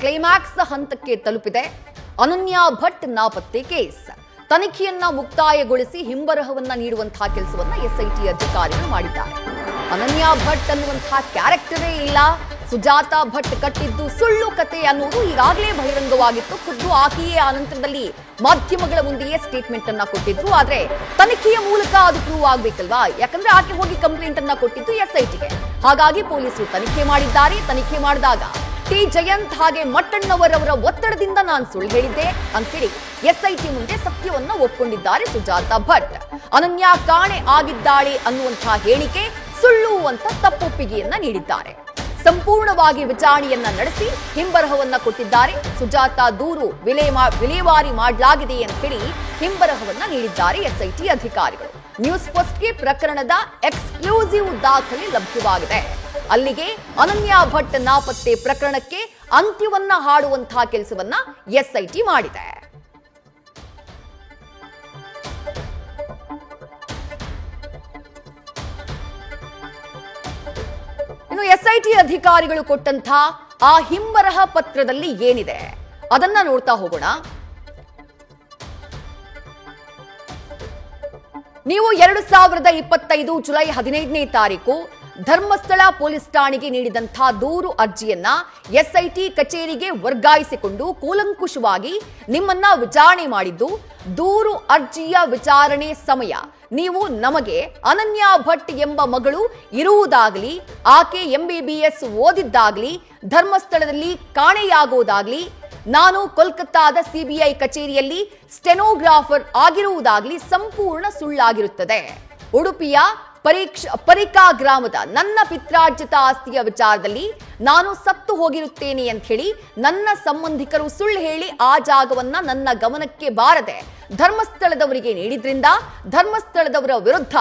Climax ಹಂತಕ್ಕೆ ತಲುಪಿದೆ ಅನನ್ಯಾ ಭಟ್ ನಾಪತ್ತೆ ಕೇಸ್. ತನಿಖೆಯನ್ನ ಮುಕ್ತಾಯಗೊಳಿಸಿ ಹಿಂಬರಹವನ್ನ ನೀಡುವಂತಹ ಕೆಲಸವನ್ನ ಎಸ್ಐಟಿ ಅಧಿಕಾರಿಗಳು ಮಾಡಿದ್ದಾರೆ. ಅನನ್ಯಾ ಭಟ್ ಅನ್ನುವಂತಹ ಕ್ಯಾರೆಕ್ಟರೇ ಇಲ್ಲ, ಸುಜಾತಾ ಭಟ್ ಕಟ್ಟಿದ್ದು ಸುಳ್ಳು ಕತೆ ಅನ್ನುವುದು ಈಗಾಗಲೇ ಬಹಿರಂಗವಾಗಿತ್ತು. ಖುದ್ದು ಆಕೆಯೇ ಆ ನಂತರದಲ್ಲಿ ಮಾಧ್ಯಮಗಳ ಮುಂದೆಯೇ ಸ್ಟೇಟ್ಮೆಂಟ್ ಅನ್ನ ಕೊಟ್ಟಿದ್ರು. ಆದ್ರೆ ತನಿಖೆಯ ಮೂಲಕ ಅದು ಪ್ರೂವ್ ಆಗ್ಬೇಕಲ್ವಾ, ಯಾಕಂದ್ರೆ ಆಕೆ ಹೋಗಿ ಕಂಪ್ಲೇಂಟ್ ಅನ್ನ ಕೊಟ್ಟಿದ್ದು ಎಸ್ಐಟಿಗೆ. ಹಾಗಾಗಿ ಪೊಲೀಸರು ತನಿಖೆ ಮಾಡಿದ್ದಾರೆ. ತನಿಖೆ ಮಾಡಿದಾಗ ಟಿ ಜಯಂತ್ ಹಾಗೆ ಮಟ್ಟಣ್ಣವರವರ ಒತ್ತಡದಿಂದ ನಾನು ಸುಳ್ಳು ಹೇಳಿದ್ದೆ ಅಂತ ಹೇಳಿ ಎಸ್ಐಟಿ ಮುಂದೆ ಸತ್ಯವನ್ನ ಒಪ್ಪಿಕೊಂಡಿದ್ದಾರೆ ಸುಜಾತಾ ಭಟ್. ಅನನ್ಯಾ ಕಾಣೆ ಆಗಿದ್ದಾಳೆ ಅನ್ನುವಂತಹ ಹೇಳಿಕೆ ಸುಳ್ಳು ಅಂತ ತಪ್ಪೊಪ್ಪಿಗೆಯನ್ನ ನೀಡಿದ್ದಾರೆ. ಸಂಪೂರ್ಣವಾಗಿ ವಿಚಾರಣೆಯನ್ನ ನಡೆಸಿ ಹಿಂಬರಹವನ್ನ ಕೊಟ್ಟಿದ್ದಾರೆ. ಸುಜಾತಾ ದೂರು ವಿಲೇವಾರಿ ಮಾಡಲಾಗಿದೆ ಅಂತ ಹೇಳಿ ಹಿಂಬರಹವನ್ನ ನೀಡಿದ್ದಾರೆ ಎಸ್ಐಟಿ ಅಧಿಕಾರಿಗಳು. ನ್ಯೂಸ್ ಫಸ್ಟ್ಗೆ ಪ್ರಕರಣದ ಎಕ್ಸ್ಕ್ಲೂಸಿವ್ ದಾಖಲೆ ಲಭ್ಯವಾಗಿದೆ. ಅಲ್ಲಿಗೆ ಅನನ್ಯಾ ಭಟ್ ನಾಪತ್ತೆ ಪ್ರಕರಣಕ್ಕೆ ಅಂತ್ಯವನ್ನ ಹಾಡುವಂತಹ ಕೆಲಸವನ್ನ ಎಸ್ಐಟಿ ಮಾಡಿದೆ. ಇನ್ನು ಎಸ್ಐಟಿ ಅಧಿಕಾರಿಗಳು ಕೊಟ್ಟಂತಹ ಆ ಹಿಂಬರಹ ಪತ್ರದಲ್ಲಿ ಏನಿದೆ ಅದನ್ನ ನೋಡ್ತಾ ಹೋಗೋಣ. ನೀವು 2025 ಜುಲೈ 15ನೇ ತಾರೀಕು ಧರ್ಮಸ್ಥಳ ಪೊಲೀಸ್ ಠಾಣೆಗೆ ನೀಡಿದಂತಹ ದೂರು ಅರ್ಜಿಯನ್ನ ಎಸ್ಐಟಿ ಕಚೇರಿಗೆ ವರ್ಗಾಯಿಸಿಕೊಂಡು ಕೂಲಂಕುಷವಾಗಿ ನಿಮ್ಮನ್ನ ವಿಚಾರಣೆ ಮಾಡಿದ್ದು. ದೂರು ಅರ್ಜಿಯ ವಿಚಾರಣೆ ಸಮಯ ನೀವು ನಮಗೆ ಅನನ್ಯಾ ಭಟ್ ಎಂಬ ಮಗಳು ಇರುವುದಾಗಲಿ, ಆಕೆ MBBS ಓದಿದ್ದಾಗಲಿ, ಧರ್ಮಸ್ಥಳದಲ್ಲಿ ಕಾಣೆಯಾಗುವುದಾಗಲಿ, ನಾನು ಕೋಲ್ಕತ್ತಾದ CBI ಕಚೇರಿಯಲ್ಲಿ ಸ್ಟೆನೋಗ್ರಾಫರ್ ಆಗಿರುವುದಾಗಲಿ ಸಂಪೂರ್ಣ ಸುಳ್ಳಾಗಿರುತ್ತದೆ. ಉಡುಪಿಯ ಪರಿಕಾ ಗ್ರಾಮದ ನನ್ನ ಪಿತ್ರಾರ್ಜಿತ ಆಸ್ತಿಯ ವಿಚಾರದಲ್ಲಿ ನಾನು ಸತ್ತು ಹೋಗಿರುತ್ತೇನೆ ಅಂತ ಹೇಳಿ ನನ್ನ ಸಂಬಂಧಿಕರು ಸುಳ್ಳು ಹೇಳಿ ಆ ಜಾಗವನ್ನ ನನ್ನ ಗಮನಕ್ಕೆ ಬಾರದೆ ಧರ್ಮಸ್ಥಳದವರಿಗೆ ನೀಡಿದ್ರಿಂದ ಧರ್ಮಸ್ಥಳದವರ ವಿರುದ್ಧ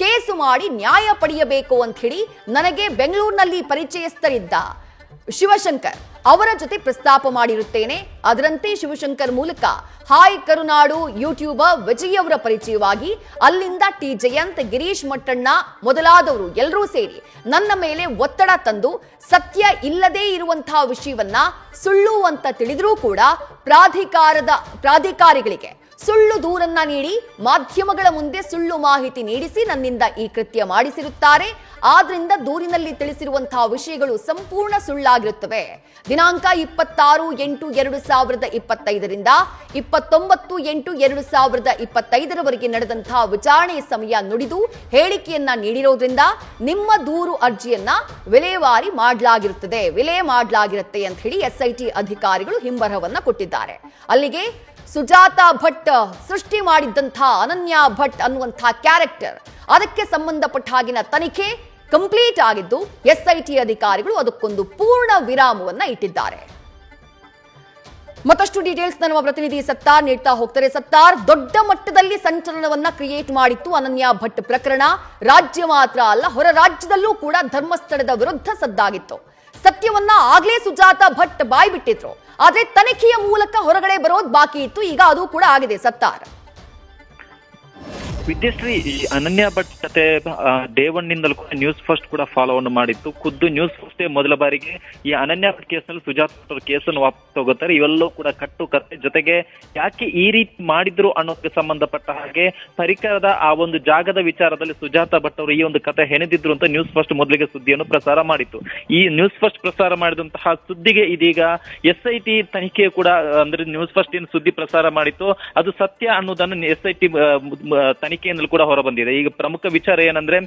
ಕೇಸು ಮಾಡಿ ನ್ಯಾಯ ಪಡೆಯಬೇಕು ಅಂತ ಹೇಳಿ ನನಗೆ ಬೆಂಗಳೂರಿನಲ್ಲಿ ಪರಿಚಯಸ್ಥರಿದ್ದ ಶಿವಶಂಕರ್ ಅವರ ಜೊತೆ ಪ್ರಸ್ತಾಪ ಮಾಡಿರುತ್ತೇನೆ. ಅದರಂತೆ ಶಿವಶಂಕರ್ ಮೂಲಕ ಹಾಯ್ ಕರುನಾಡು ಯೂಟ್ಯೂಬರ್ ವಿಜಯ್ ಅವರ ಪರಿಚಯವಾಗಿ ಅಲ್ಲಿಂದ ಟಿ ಜಯಂತ್, ಗಿರೀಶ್ ಮಟ್ಟಣ್ಣ ಮೊದಲಾದವರು ಎಲ್ಲರೂ ಸೇರಿ ನನ್ನ ಮೇಲೆ ಒತ್ತಡ ತಂದು ಸತ್ಯ ಇಲ್ಲದೇ ಇರುವಂತಹ ವಿಷಯವನ್ನ ಸುಳ್ಳು ಅಂತ ತಿಳಿದ್ರೂ ಕೂಡ ಪ್ರಾಧಿಕಾರಿಗಳಿಗೆ ಸುಳ್ಳು ದೂರನ್ನ ನೀಡಿ ಮಾಧ್ಯಮಗಳ ಮುಂದೆ ಸುಳ್ಳು ಮಾಹಿತಿ ನೀಡಿಸಿ ನನ್ನಿಂದ ಈ ಕೃತ್ಯ ಮಾಡಿಸಿರುತ್ತಾರೆ. ಆದ್ರಿಂದ ದೂರಿನಲ್ಲಿ ತಿಳಿಸಿರುವಂತಹ ವಿಷಯಗಳು ಸಂಪೂರ್ಣ ಸುಳ್ಳಾಗಿರುತ್ತವೆ. ದಿನಾಂಕ 26/8/2025ರಿಂದ 29/8/2025 ನಡೆದಂತಹ ವಿಚಾರಣೆ ಸಮಯ ನುಡಿದು ಹೇಳಿಕೆಯನ್ನ ನೀಡಿರೋದ್ರಿಂದ ನಿಮ್ಮ ದೂರು ಅರ್ಜಿಯನ್ನ ವಿಲೆ ಮಾಡಲಾಗಿರುತ್ತೆ ಅಂತ ಹೇಳಿ ಎಸ್ಐಟಿ ಅಧಿಕಾರಿಗಳು ಹಿಂಬರಹವನ್ನ ಕೊಟ್ಟಿದ್ದಾರೆ. ಅಲ್ಲಿಗೆ ಸುಜಾತಾ ಭಟ್ ಸೃಷ್ಟಿ ಮಾಡಿದ್ದಂತಹ ಅನನ್ಯಾ ಭಟ್ ಅನ್ನುವಂತಹ ಕ್ಯಾರೆಕ್ಟರ್, ಅದಕ್ಕೆ ಸಂಬಂಧಪಟ್ಟ ಹಾಗಿನ ತನಿಖೆ ಕಂಪ್ಲೀಟ್ ಆಗಿದ್ದು ಎಸ್ಐಟಿ ಅಧಿಕಾರಿಗಳು ಅದಕ್ಕೊಂದು ಪೂರ್ಣ ವಿರಾಮವನ್ನ ಇಟ್ಟಿದ್ದಾರೆ. ಮತ್ತಷ್ಟು ಡೀಟೇಲ್ಸ್ ನಮ್ಮ ಪ್ರತಿನಿಧಿ ಸತ್ತಾರ್ ನೀಡ್ತಾ ಹೋಗ್ತಾರೆ. ಸತ್ತಾರ್, ದೊಡ್ಡ ಮಟ್ಟದಲ್ಲಿ ಸಂಚಲನವನ್ನ ಕ್ರಿಯೇಟ್ ಮಾಡಿತ್ತು ಅನನ್ಯಾ ಭಟ್ ಪ್ರಕರಣ. ರಾಜ್ಯ ಮಾತ್ರ ಅಲ್ಲ, ಹೊರ ರಾಜ್ಯದಲ್ಲೂ ಕೂಡ ಧರ್ಮಸ್ಥಳದ ವಿರುದ್ಧ ಸದ್ದಾಗಿತ್ತು. ಸತ್ಯವನ್ನ ಆಗ್ಲೇ ಸುಜಾತಾ ಭಟ್ ಬಾಯ್ ಬಿಟ್ಟಿದ್ರು, ಆದ್ರೆ ತನಿಖೆಯ ಮೂಲಕ ಹೊರಗಡೆ ಬರೋದು ಬಾಕಿ ಇತ್ತು. ಈಗ ಅದು ಕೂಡ ಆಗಿದೆ. ಸತ್ತಾರ್, ವಿದ್ಯಶ್ರೀ, ಈ ಅನನ್ಯಾ ಭಟ್ ಕತೆ ಡೇ 1 ನಿಂದಲೂ ಕೂಡ ನ್ಯೂಸ್ ಫಸ್ಟ್ ಕೂಡ ಫಾಲೋ ಅನ್ನು ಮಾಡಿತ್ತು. ಖುದ್ದು ನ್ಯೂಸ್ ಫಸ್ಟ್ ಮೊದಲ ಬಾರಿಗೆ ಈ ಅನನ್ಯಾ ಭಟ್ ಕೇಸ್ನಲ್ಲಿ ಸುಜಾತಾ ಭಟ್ ಕೇಸನ್ನು ವಾಪಸ್ ತಗೋತಾರೆ. ಇವೆಲ್ಲವೂ ಕೂಡ ಕಟ್ಟು ಕತೆ, ಜೊತೆಗೆ ಯಾಕೆ ಈ ರೀತಿ ಮಾಡಿದ್ರು ಅನ್ನೋದಕ್ಕೆ ಸಂಬಂಧಪಟ್ಟ ಹಾಗೆ ಪರಿಕರದ ಆ ಒಂದು ಜಾಗದ ವಿಚಾರದಲ್ಲಿ ಸುಜಾತಾ ಭಟ್ ಅವರು ಈ ಒಂದು ಕತೆ ಹೆಣೆದಿದ್ರು ಅಂತ ನ್ಯೂಸ್ ಫಸ್ಟ್ ಮೊದಲಿಗೆ ಸುದ್ದಿಯನ್ನು ಪ್ರಸಾರ ಮಾಡಿತ್ತು. ಈ ನ್ಯೂಸ್ ಫಸ್ಟ್ ಪ್ರಸಾರ ಮಾಡಿದಂತಹ ಸುದ್ದಿಗೆ ಇದೀಗ SIT ತನಿಖೆ ಕೂಡ, ಅಂದ್ರೆ ನ್ಯೂಸ್ ಫಸ್ಟ್ ಏನು ಸುದ್ದಿ ಪ್ರಸಾರ ಮಾಡಿತ್ತು ಅದು ಸತ್ಯ ಅನ್ನೋದನ್ನು SIT ತನಿಖೆಯಿಂದಲೂ ಕೂಡ ಹೊರ ಬಂದಿದೆ. ಈಗ ಪ್ರಮುಖ ವಿಚಾರ ಏನಂದ್ರೆ,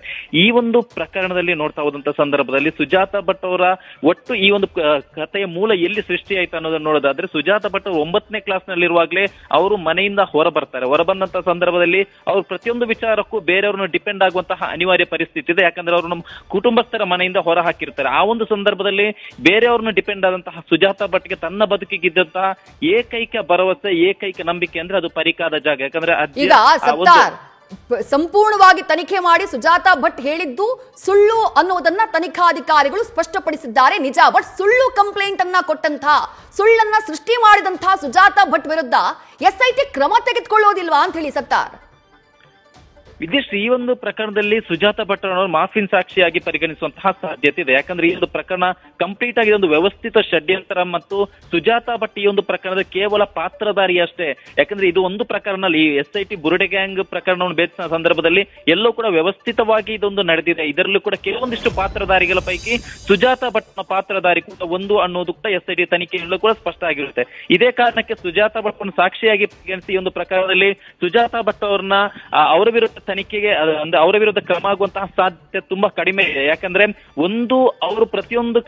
ಈ ಒಂದು ಪ್ರಕರಣದಲ್ಲಿ ನೋಡ್ತಾ ಹೋದಂತ ಸಂದರ್ಭದಲ್ಲಿ ಸುಜಾತಾ ಭಟ್ ಅವರ ಒಟ್ಟು ಈ ಒಂದು ಕಥೆಯ ಮೂಲ ಎಲ್ಲಿ ಸೃಷ್ಟಿ ಆಯ್ತು ಅನ್ನೋದನ್ನ ನೋಡೋದಾದ್ರೆ, ಸುಜಾತಾ ಭಟ್ ಅವರು 9ನೇ ಕ್ಲಾಸ್ ನಲ್ಲಿರುವಾಗಲೇ ಅವರು ಮನೆಯಿಂದ ಹೊರ ಬಂದಂತ ಸಂದರ್ಭದಲ್ಲಿ ಅವರು ಪ್ರತಿಯೊಂದು ವಿಚಾರಕ್ಕೂ ಬೇರೆಯವ್ರನ್ನ ಡಿಪೆಂಡ್ ಆಗುವಂತಹ ಅನಿವಾರ್ಯ ಪರಿಸ್ಥಿತಿ ಇದೆ. ಯಾಕಂದ್ರೆ ಅವರು ನಮ್ಮ ಕುಟುಂಬಸ್ಥರ ಮನೆಯಿಂದ ಹೊರ ಹಾಕಿರ್ತಾರೆ. ಆ ಒಂದು ಸಂದರ್ಭದಲ್ಲಿ ಬೇರೆಯವ್ರನ್ನ ಡಿಪೆಂಡ್ ಆದಂತಹ ಸುಜಾತಾ ಭಟ್ಗೆ ತನ್ನ ಬದುಕಿಗಿದ್ದಂತಹ ಏಕೈಕ ಭರವಸೆ, ಏಕೈಕ ನಂಬಿಕೆ ಅಂದ್ರೆ ಅದು ಪರಿಕಾದ ಜಾಗ. ಯಾಕಂದ್ರೆ ಸಂಪೂರ್ಣವಾಗಿ ತನಿಖೆ ಮಾಡಿ ಸುಜಾತಾ ಭಟ್ ಹೇಳಿದ್ದು ಸುಳ್ಳು ಅನ್ನೋದನ್ನ ತನಿಖಾಧಿಕಾರಿಗಳು ಸ್ಪಷ್ಟಪಡಿಸಿದ್ದಾರೆ. ನಿಜ, ಬಟ್ ಸುಳ್ಳು ಕಂಪ್ಲೇಂಟ್ ಅನ್ನ ಕೊಟ್ಟಂತಹ, ಸುಳ್ಳನ್ನ ಸೃಷ್ಟಿ ಮಾಡಿದಂತಹ ಸುಜಾತಾ ಭಟ್ ವಿರುದ್ಧ SIT ಕ್ರಮ ತೆಗೆದುಕೊಳ್ಳೋದಿಲ್ವಾ ಅಂತ ಹೇಳಿ ಸತ್ತಾರ್? ವಿದ್ಯಶ್ರೀ, ಈ ಒಂದು ಪ್ರಕರಣದಲ್ಲಿ ಸುಜಾತ ಭಟ್ ಅವರು ಮಾಫಿನ್ ಸಾಕ್ಷಿಯಾಗಿ ಪರಿಗಣಿಸುವಂತಹ ಸಾಧ್ಯತೆ ಇದೆ. ಯಾಕಂದ್ರೆ ಈ ಒಂದು ಪ್ರಕರಣ ಕಂಪ್ಲೀಟ್ ಆಗಿ ಒಂದು ವ್ಯವಸ್ಥಿತ ಷಡ್ಯಂತ್ರ ಮತ್ತು ಸುಜಾತ ಭಟ್ ಈ ಒಂದು ಪ್ರಕರಣದ ಕೇವಲ ಪಾತ್ರಧಾರಿ ಅಷ್ಟೇ. ಯಾಕಂದ್ರೆ ಇದು ಒಂದು ಪ್ರಕರಣ, ಈ SIT ಬುರುಡೆ ಗ್ಯಾಂಗ್ ಪ್ರಕರಣವನ್ನು ಭೇದಿಸಿದ ಸಂದರ್ಭದಲ್ಲಿ ಎಲ್ಲೋ ಕೂಡ ವ್ಯವಸ್ಥಿತವಾಗಿ ಇದೊಂದು ನಡೆದಿದೆ. ಇದರಲ್ಲೂ ಕೂಡ ಕೆಲವೊಂದಿಷ್ಟು ಪಾತ್ರಧಾರಿಗಳ ಪೈಕಿ ಸುಜಾತ ಭಟ್ನ ಪಾತ್ರಧಾರಿ ಕೂಡ ಒಂದು ಅನ್ನೋದು ಕೂಡ SIT ತನಿಖೆಯಲ್ಲೂ ಕೂಡ ಸ್ಪಷ್ಟ ಆಗಿರುತ್ತೆ. ಇದೇ ಕಾರಣಕ್ಕೆ ಸುಜಾತ ಭಟ್ ಸಾಕ್ಷಿಯಾಗಿ ಪರಿಗಣಿಸಿ ಈ ಒಂದು ಪ್ರಕರಣದಲ್ಲಿ ಸುಜಾತ ಭಟ್ ಅವ್ರನ್ನ ಅವರ ವಿರುದ್ಧ ತನಿಖೆಗೆ ಅಂದ್ರೆ ಅವರ ವಿರುದ್ಧ ಕ್ರಮ ಆಗುವಂತಹ ಸಾಧ್ಯತೆ ತುಂಬಾ ಕಡಿಮೆ ಇದೆ. ಯಾಕಂದ್ರೆ ಒಂದು ಅವರು ಪ್ರತಿಯೊಂದು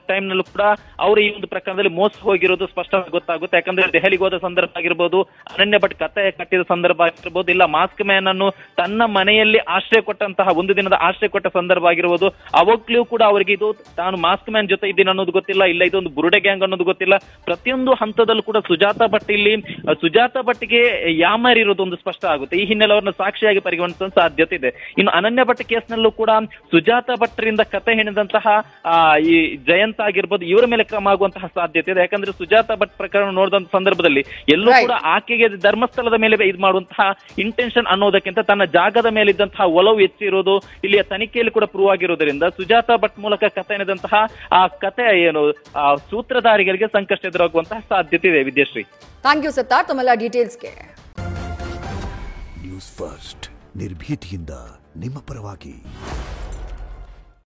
ಟೈಮ್ ನಲ್ಲೂ ಕೂಡ ಅವರು ಈ ಒಂದು ಪ್ರಕರಣದಲ್ಲಿ ಮೋಸ ಹೋಗಿರೋದು ಸ್ಪಷ್ಟವಾಗಿ ಗೊತ್ತಾಗುತ್ತೆ. ಯಾಕಂದ್ರೆ ದೆಹಲಿಗೆ ಹೋದ ಸಂದರ್ಭ ಆಗಿರ್ಬೋದು, ಅನನ್ಯ ಭಟ್ ಕತೆ ಕಟ್ಟಿದ ಸಂದರ್ಭ ಆಗಿರ್ಬೋದು, ಇಲ್ಲ ಮಾಸ್ಕ್ ಮ್ಯಾನ್ ಅನ್ನು ತನ್ನ ಮನೆಯಲ್ಲಿ ಆಶ್ರಯ ಕೊಟ್ಟಂತಹ ಒಂದು ದಿನದ ಆಶ್ರಯ ಕೊಟ್ಟ ಸಂದರ್ಭ ಆಗಿರ್ಬೋದು, ಅವಾಗ್ಲೂ ಕೂಡ ಅವರಿಗೆ ಇದು ತಾನು ಮಾಸ್ಕ್ ಮ್ಯಾನ್ ಜೊತೆ ಇದ್ದೀನಿ ಅನ್ನೋದು ಗೊತ್ತಿಲ್ಲ, ಇಲ್ಲ ಇದೊಂದು ಬುರುಡೆ ಗ್ಯಾಂಗ್ ಅನ್ನೋದು ಗೊತ್ತಿಲ್ಲ. ಪ್ರತಿಯೊಂದು ಹಂತದಲ್ಲೂ ಕೂಡ ಸುಜಾತ ಭಟ್ಗೆ ಯಾಮಾರಿರೋದು ಒಂದು ಸ್ಪಷ್ಟ ಆಗುತ್ತೆ. ಈ ಹಿನ್ನೆಲೆ ಅವರನ್ನ ಸಾಕ್ಷಿಯಾಗಿ ಪರಿಗಣಿಸುವ ಸಾಧ್ಯತೆ ಇದೆ. ಇನ್ನು ಅನನ್ಯ ಭಟ್ ಕೇಸ್ನಲ್ಲೂ ಕೂಡ ಸುಜಾತ ಭಟ್ರಿಂದ ಕತೆ ಹೆಣೆದಂತಹ ಈ ಜಯಂತ್ ಆಗಿರ್ಬೋದು, ಇವರ ಮೇಲೆ ಕ್ರಮ ಆಗುವಂತಹ ಸಾಧ್ಯತೆ ಇದೆ. ಯಾಕಂದ್ರೆ ಸುಜಾತ ಭಟ್ ಪ್ರಕರಣ ನೋಡಿದಂತ ಸಂದರ್ಭದಲ್ಲಿ ಎಲ್ಲೂ ಕೂಡ ಆಕೆಗೆ ಧರ್ಮಸ್ಥಳದ ಮೇಲೆ ಇದು ಮಾಡುವಂತಹ ಇಂಟೆನ್ಷನ್ ಅನ್ನೋದಕ್ಕಿಂತ ತನ್ನ ಜಾಗದ ಮೇಲೆ ಇದ್ದಂತಹ ಒಲವು ಹೆಚ್ಚಿರೋದು ಇಲ್ಲಿಯ ತನಿಖೆಯಲ್ಲಿ ಕೂಡ ಪ್ರೂವ್ ಆಗಿರೋದ್ರಿಂದ ಸುಜಾತ ಭಟ್ ಮೂಲಕ ಕತೆ ಹೆಣೆದಂತಹ ಆ ಕತೆ ಏನು ಸೂತ್ರಧಾರಿಗಳಿಗೆ ಸಂಕಷ್ಟ ಎದುರಾಗುವಂತಹ ಸಾಧ್ಯತೆ ಇದೆ. ವಿದ್ಯಾಶ್ರೀ, ಥ್ಯಾಂಕ್ ಯು ಸತ್ತಾರ್ ತಮ್ಮೆಲ್ಲ ಡೀಟೇಲ್ಸ್ಗೆ. ನ್ಯೂಸ್ ಫಸ್ಟ್ ನಿರ್ಭೀತಿಯಿಂದ ನಿಮ್ಮ ಪರವಾಗಿ.